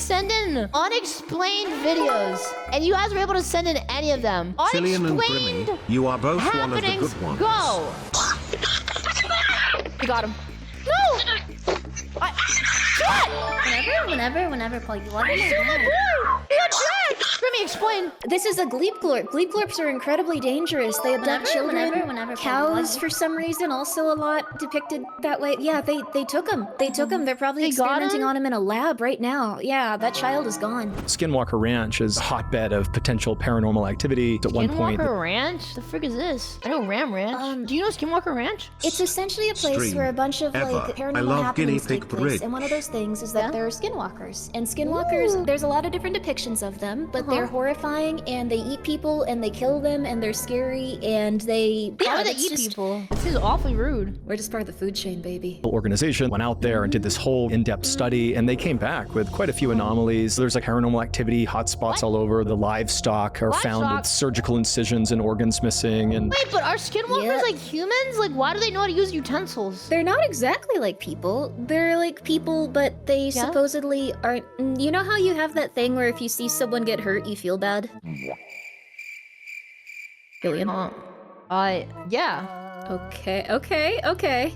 send in unexplained videos, and you guys were able to send in any of them. Filian and Unexplained Grimmi, you are both one of the happenings, good ones. go! You got him. No! Whenever, Paul, you want He got dragged! Grimmi, explain. This is a gleep glorp. Gleep glorps are incredibly dangerous. They abduct children, whenever, cows for some reason, also a lot depicted that way. Yeah, they took him. They took him. They're probably They got experimenting him? on him in a lab right now. Yeah, that child is gone. Skinwalker Ranch is a hotbed of potential paranormal activity. At one point, Skinwalker Ranch? The frick is this? I know Ram Ranch. Do you know Skinwalker Ranch? It's essentially a place Stream. where a bunch of Ever. like I paranormal love happenings guinea take pig place, bread. and one of those things is that there are skinwalkers. And skinwalkers, there's a lot of different depictions of them, but they're horrifying, and they eat people, and they kill them, and they're scary, and they How do they it's eat just- people? This is awfully rude. We're just part of the food chain, baby. organization went out there and did this whole in-depth study, and they came back with quite a few anomalies. There's like paranormal activity, hotspots all over. The livestock are found Livestock? with surgical incisions and organs missing, and Wait, but are skinwalkers Yeah. like humans? Like, why do they know how to use utensils? They're not exactly like people. They're like people, but they supposedly aren't. You know how you have that thing where if you see someone get hurt, you feel bad? Filian? Yeah. Okay.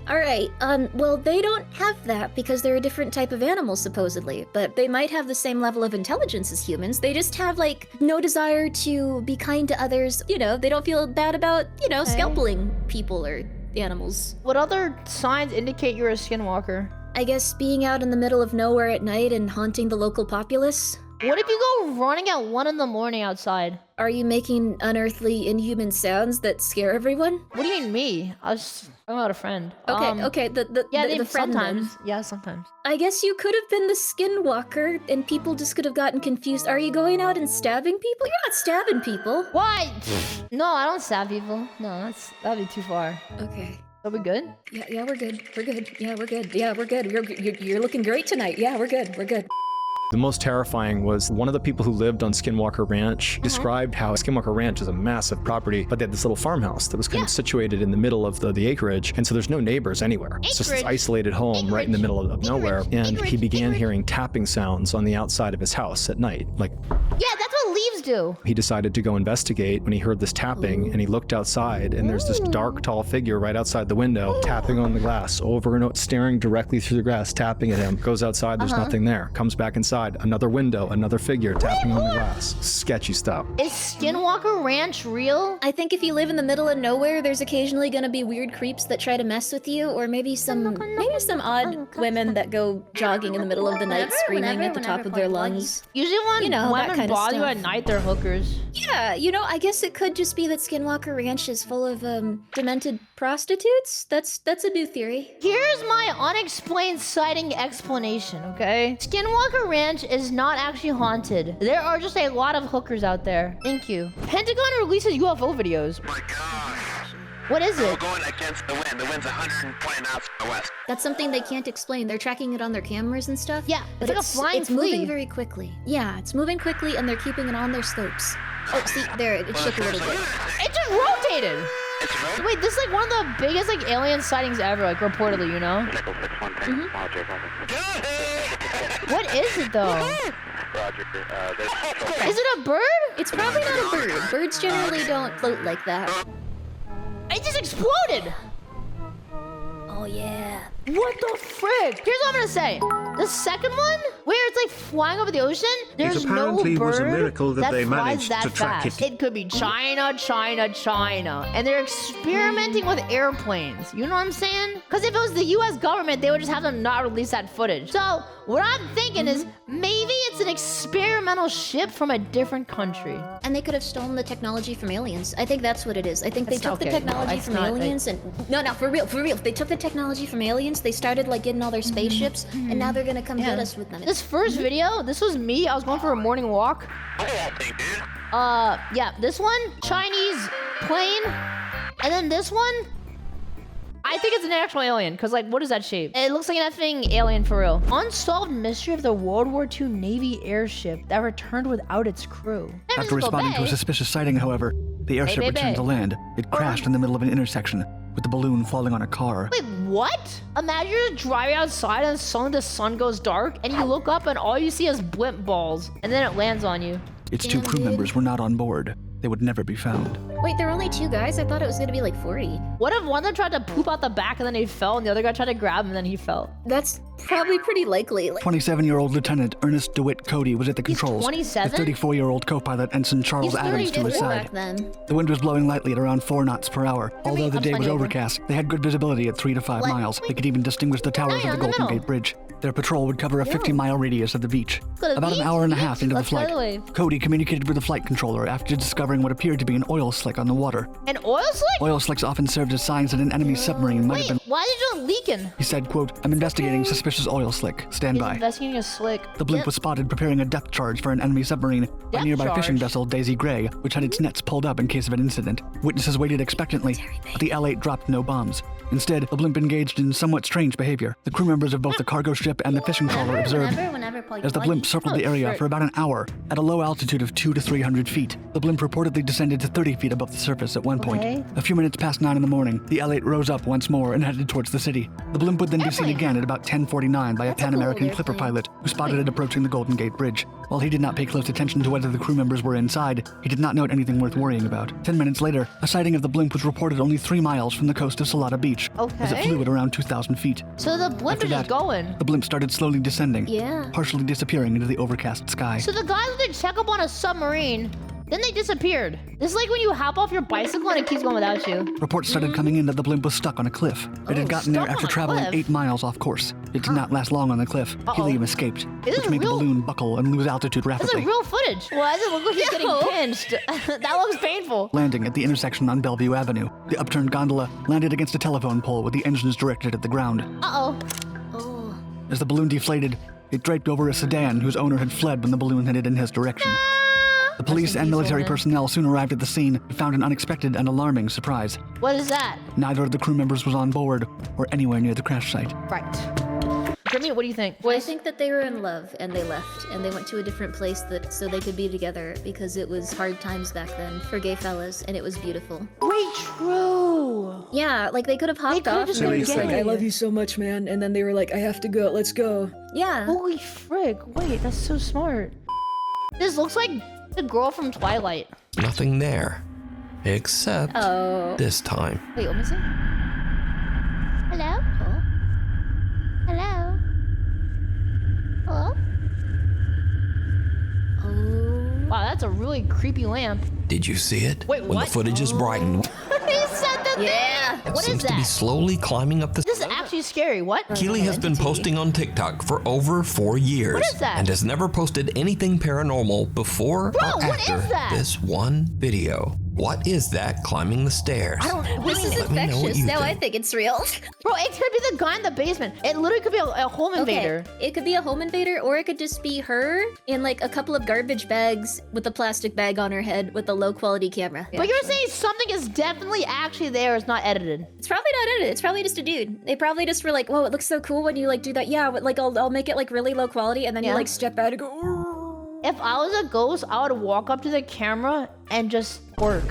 All right. Well, they don't have that because they're a different type of animal, supposedly. But they might have the same level of intelligence as humans. They just have, like, no desire to be kind to others. You know, they don't feel bad about, scalping people or animals. What other signs indicate you're a skinwalker? I guess being out in the middle of nowhere at night and haunting the local populace. What if you go running at 1 in the morning outside? Are you making unearthly, inhuman sounds that scare everyone? What do you mean me? I was talking about a friend. Okay, the friend sometimes. then. Yeah, sometimes. I guess you could have been the skinwalker, and people just could have gotten confused. Are you going out and stabbing people? You're not stabbing people. Why? No, I don't stab people. No, that'd be too far. Okay. Are we good? Yeah, we're good. Yeah, we're good. You're looking great tonight. Yeah, we're good. the most terrifying was one of the people who lived on Skinwalker Ranch described how Skinwalker Ranch is a massive property, but they had this little farmhouse that was kind of situated in the middle of the acreage, and so there's no neighbors anywhere. It's just this isolated home right in the middle of nowhere, and he began hearing tapping sounds on the outside of his house at night. Like, yeah, that's what leaves do. he decided to go investigate when he heard this tapping, and he looked outside, and there's this dark, tall figure right outside the window, tapping on the glass over and over, staring directly through the glass, tapping at him. Goes outside, there's nothing there. Comes back inside, another window, another figure tapping on the glass. Sketchy stuff. Is Skinwalker Ranch real? I think if you live in the middle of nowhere, there's occasionally gonna be weird creeps that try to mess with you, or maybe some odd women that go jogging in the middle of the night screaming at the top of their lungs. Usually when that women kind of bother you stuff. at night, they're hookers. Yeah, I guess it could just be that Skinwalker Ranch is full of demented prostitutes. That's a new theory. Here's my unexplained sighting explanation, okay? Skinwalker Ranch is not actually haunted. There are just a lot of hookers out there. Thank you. Pentagon releases UFO videos. Oh my gosh. What is We're it? going against the wind. The wind's 120 knots from the west. That's something they can't explain. They're tracking it on their camoras and stuff. Yeah, but it's like a flying it's moving flea. very quickly. Yeah, it's moving quickly, and they're keeping it on their slopes. Oh, see, there, it shook a little bit. It just rotated. It's right. Wait, this is like one of the biggest like alien sightings ever, like reportedly, you know? Nickel 613. Roger, What is it though? Roger. Is it a bird? It's probably not a bird. Birds generally don't float like that. It just exploded. Oh, yeah. What the frick? Here's what I'm gonna say. The second one, where it's like flying over the ocean, there's no apparently bird was a miracle that they flies managed that to track fast. it. It could be China, and they're experimenting with airplanes. You know what I'm saying? Because if it was the U.S. government, they would just have them not release that footage. So what I'm thinking is maybe it's an experimental ship from a different country. And they could have stolen the technology from aliens. I think that's what it is. I think they That's took the okay. technology No, from it's not, aliens and... No, for real. They took the technology from aliens, they started like getting all their spaceships, and now they're gonna come get us with them. This first video, this was me. I was going for a morning walk. thing, dude. Yeah, this one, Chinese plane. And then this one, I think it's an actual alien, because, like, what is that shape? It looks like an effing alien for real. Unsolved mystery of the World War II Navy airship that returned without its crew. After responding to a suspicious sighting, however, the airship returned to land. It crashed in the middle of an intersection, with the balloon falling on a car. Wait, what? Imagine you're driving outside and suddenly the sun goes dark and you look up and all you see is blimp balls and then it lands on you. Its two crew members were not on board. They would never be found. Wait, there are only 2 guys? I thought it was gonna be like 40. What if one of them tried to poop out the back and then he fell and the other guy tried to grab him and then he fell? That's probably pretty likely. 27-year-old Lieutenant Ernest DeWitt Cody was at the controls. 27? With 34-year-old co-pilot Ensign Charles He's Adams to his 34 side. back then. The wind was blowing lightly at around 4 knots per hour. Although the day was overcast, they had good visibility at 3 to 5 miles. They could even distinguish the towers of the Golden Gate Bridge. Their patrol would cover a 50-mile radius of the beach. About an hour and a half into the flight, Cody communicated with the flight controller after discovering what appeared to be an oil slick on the water. An oil slick? Oil slicks often served as signs that an enemy submarine might have been. Why is it leaking? He said, quote, "I'm investigating suspicious oil slick. Stand by." Investigating a slick. The blimp was spotted preparing a depth charge for an enemy submarine by Depth nearby fishing charge? vessel Daisy Gray, which had its nets pulled up in case of an incident. Witnesses waited expectantly, but the L-8 dropped no bombs. Instead, the blimp engaged in somewhat strange behavior. The crew members of both the cargo ship and the fishing trawler observed as the blimp circled the area for about an hour at a low altitude of 200 to 300 feet. The blimp reportedly descended to 30 feet above the surface at one point. A few minutes past 9 in the morning, the L-8 rose up once more and headed towards the city. The blimp would then be seen again at about 10:49 by a Pan American Clipper pilot who spotted it approaching the Golden Gate Bridge. While he did not pay close attention to whether the crew members were inside, he did not note anything worth worrying about. 10 minutes later, a sighting of the blimp was reported only 3 miles from the coast of Salada Beach, as it flew at around 2,000 feet. So the blimp After is just that, going. the blimp started slowly descending, Yeah. partially disappearing into the overcast sky. So the guys that check up on a submarine, then they disappeared. This is like when you hop off your bicycle and it keeps going without you. Reports started coming in that the blimp was stuck on a cliff. It had gotten there stuck after on a traveling cliff? 8 miles off course. It did not last long on the cliff. Helium escaped, Is which this made the real? balloon buckle and lose altitude This is rapidly. real footage. Why does it look like he's getting pinched? That looks painful. Landing at the intersection on Bellevue Avenue, the upturned gondola landed against a telephone pole with the engines directed at the ground. Uh-oh. Oh. As the balloon deflated, it draped over a sedan whose owner had fled when the balloon headed in his direction. The police and military personnel soon arrived at the scene and found an unexpected and alarming surprise. What is that? Neither of the crew members was on board or anywhere near the crash site. Right. Grimmi, what do you think? I think that they were in love and they left and they went to a different place so they could be together because it was hard times back then for gay fellas and it was beautiful. Wait, true. Yeah, like they could have hopped could've off. just and been were just like, gay. I love you. so much, man. And then they were like, I have to go. Let's go. Yeah. Holy frick. Wait, that's so smart. This looks like the girl from Twilight. Nothing there. Except Oh. this time. Wait, let me see. Hello? Hello? Hello? Oh. Wow, that's a really creepy lamp. Did you see it? Wait, when what? the footage is brightened, He said the Yeah. it What is seems to be that? slowly climbing up the. This is actually scary. What? Keely has been posting on TikTok for over 4 years. What is that? And has never posted anything paranormal before Bro, or what after is that? this one video. What is that climbing the stairs? I don't know. This is Let me know what infectious. you Now I think. think it's real. Bro, it could be the guy in the basement. It literally could be a home invader. Okay, it could be a home invader, or it could just be her in like a couple of garbage bags with a plastic bag on her head with a low quality camera. But you're saying something is definitely actually there, it's not edited. It's probably not edited. It's probably just a dude. They probably just were like, "Whoa, it looks so cool when you like do that." Yeah, but, like I'll make it like really low quality, and then you like step out and go. "Ooh." If I was a ghost, I would walk up to the camera and just work.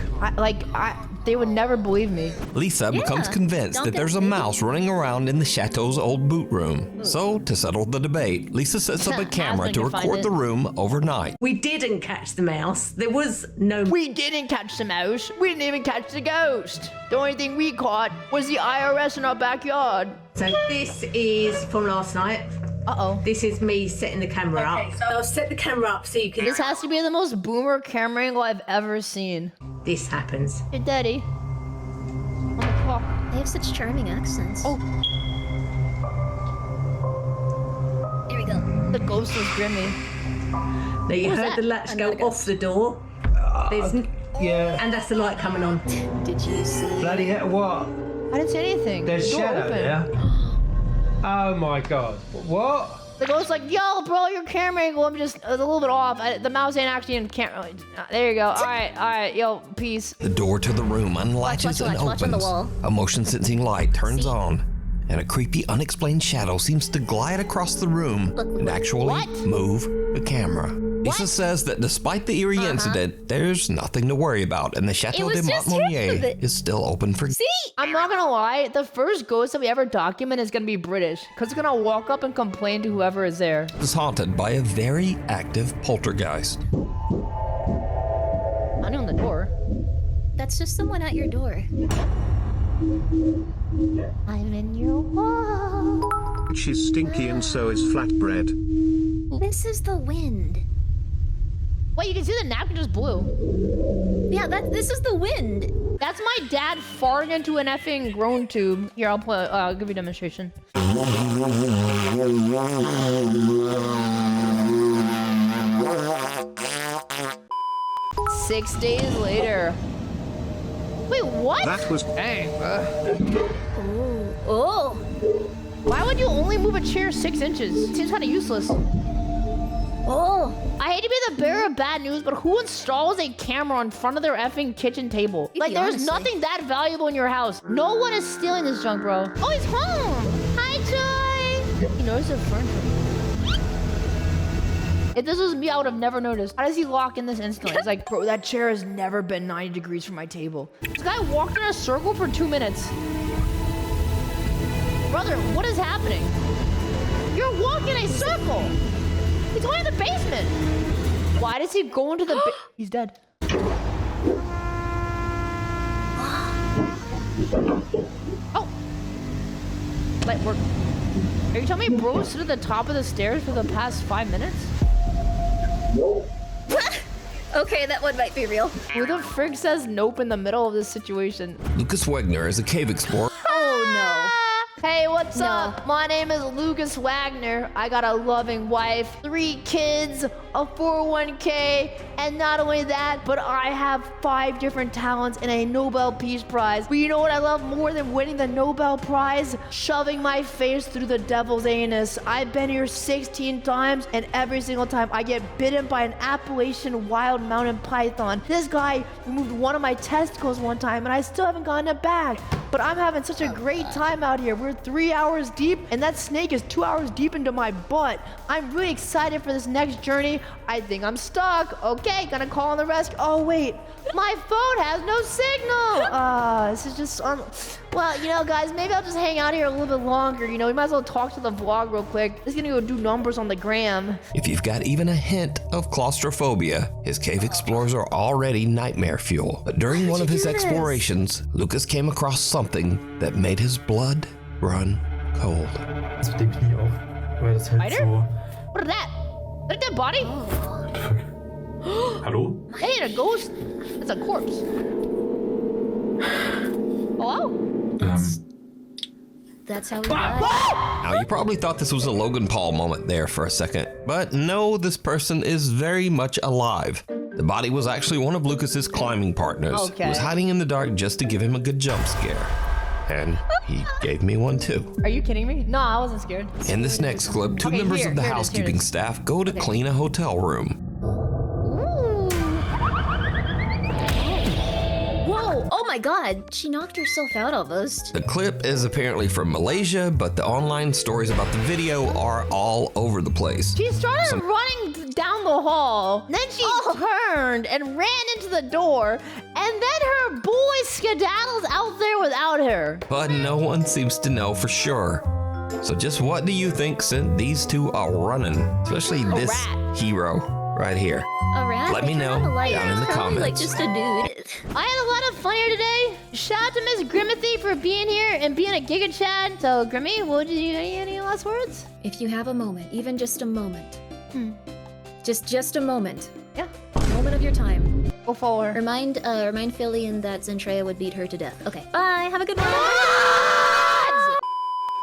They would never believe me. Lisa becomes convinced that there's a mouse running around in the chateau's old boot room. So, to settle the debate, Lisa sets up a camera Aslan to can find record it. the room overnight. We didn't catch the mouse. There was no. We didn't catch the mouse. We didn't even catch the ghost. The only thing we caught was the IRS in our backyard. So this is from last night. Uh-oh. This is me setting the camera up. So I'll set the camera up so you can. This has to be the most boomer camera angle I've ever seen. This happens. Hey, Daddy. On the clock. They have such charming accents. Oh. Here we go. The ghost was Grimmi. Now you What was heard that? the latch go off the door. There's Yeah. and that's the light coming on. Did you see? Bloody hell, what? I didn't say anything. There's The door shadow opened. there. Oh my god. What? The ghost's like, yo, bro, your camera angle, I'm just a little bit off. The mouse ain't actually in camera. There you go. All right, yo, peace. The door to the room unlatches and watch on the opens. wall. A motion-sensing light turns on, and a creepy, unexplained shadow seems to glide across the room and actually What? move the camera. Lisa says that despite the eerie incident, there's nothing to worry about, and the Chateau de Montmonier is still open for... See? I'm not gonna lie, the first ghost that we ever document is gonna be British, because it's gonna walk up and complain to whoever is there. ...is haunted by a very active poltergeist. Knocking on the door. That's just someone at your door. I'm in your wall. She's stinky and so is flatbread. This is the wind. Wait, you can see the napkin just blew. Yeah, this is the wind. That's my dad farting into an effing groan tube. Here, I'll give you a demonstration. 6 days later. Wait, what? That was... Dang, Oh. Why would you only move a chair 6 inches? It seems kind of useless. Oh. I hate to be the bearer of bad news, but who installs a camera in front of their effing kitchen table? Like, there's nothing that valuable in your house. No one is stealing this junk, bro. Oh, he's home. Hi, Joy. He noticed the furniture. If this was me, I would have never noticed. How does he lock in this instantly? He's like, bro, that chair has never been 90 degrees from my table. This guy walked in a circle for 2 minutes. Brother, what is happening? You're walking a circle. He's going to the basement. Why does he go into the He's dead. Oh. Light work. Are you telling me bro stood at the top of the stairs for the past 5 minutes? Okay, that one might be real. Who the frig says nope in the middle of this situation? Lucas Wagner is a cave explorer. Oh no. Hey, what's up? My name is Lucas Wagner. I got a loving wife, 3 kids, a 401k, and not only that, but I have 5 different talents and a Nobel Peace Prize. But you know what I love more than winning the Nobel Prize? Shoving my face through the devil's anus. I've been here 16 times, and every single time I get bitten by an Appalachian wild mountain python. This guy removed one of my testicles one time, and I still haven't gotten it back. But I'm having such a great time out here. We're 3 hours deep, and that snake is 2 hours deep into my butt. I'm really excited for this next journey. I think I'm stuck. Okay, gonna call on the rescue. Oh, wait. My phone has no signal. This is just... well, you know, guys, maybe I'll just hang out here a little bit longer. You know, we might as well talk to the vlog real quick. Just gonna go do numbers on the gram. If you've got even a hint of claustrophobia, his cave explorers are already nightmare fuel. But during one of his explorations, Lucas came across something that made his blood run cold. Das mit dem Knie auch, weil das halt Spider? so... What is that? Look at that body. Hallo? That ain't a ghost. It's a corpse. Hello? That's how we got. Now, you probably thought this was a Logan Paul moment there for a second, but no, this person is very much alive. The body was actually one of Lucas's climbing partners, who was hiding in the dark just to give him a good jump scare. And he gave me one too. Are you kidding me? No, I wasn't scared. In this next clip, 2 members of the housekeeping staff go to clean a hotel room. Whoa, oh my god, she knocked herself out almost. The clip is apparently from Malaysia, but the online stories about the video are all over the place. She started running down the hall, then she turned and ran into the door, and then her boy skedaddled out there without her. But no one seems to know for sure. So just what do you think sent these two a running? Especially this hero right here. A rat? Let me know down in the comments. Like just a dude. I had a lot of fun here today. Shout out to Miss Grimmy for being here and being a Giga Chad. So Grimmy, what did you any last words? If you have a moment, even just a moment. Just a moment. Yeah. A moment of your time. Go forward. Remind Filian that Zentreya would beat her to death. Okay. Bye. Have a good one.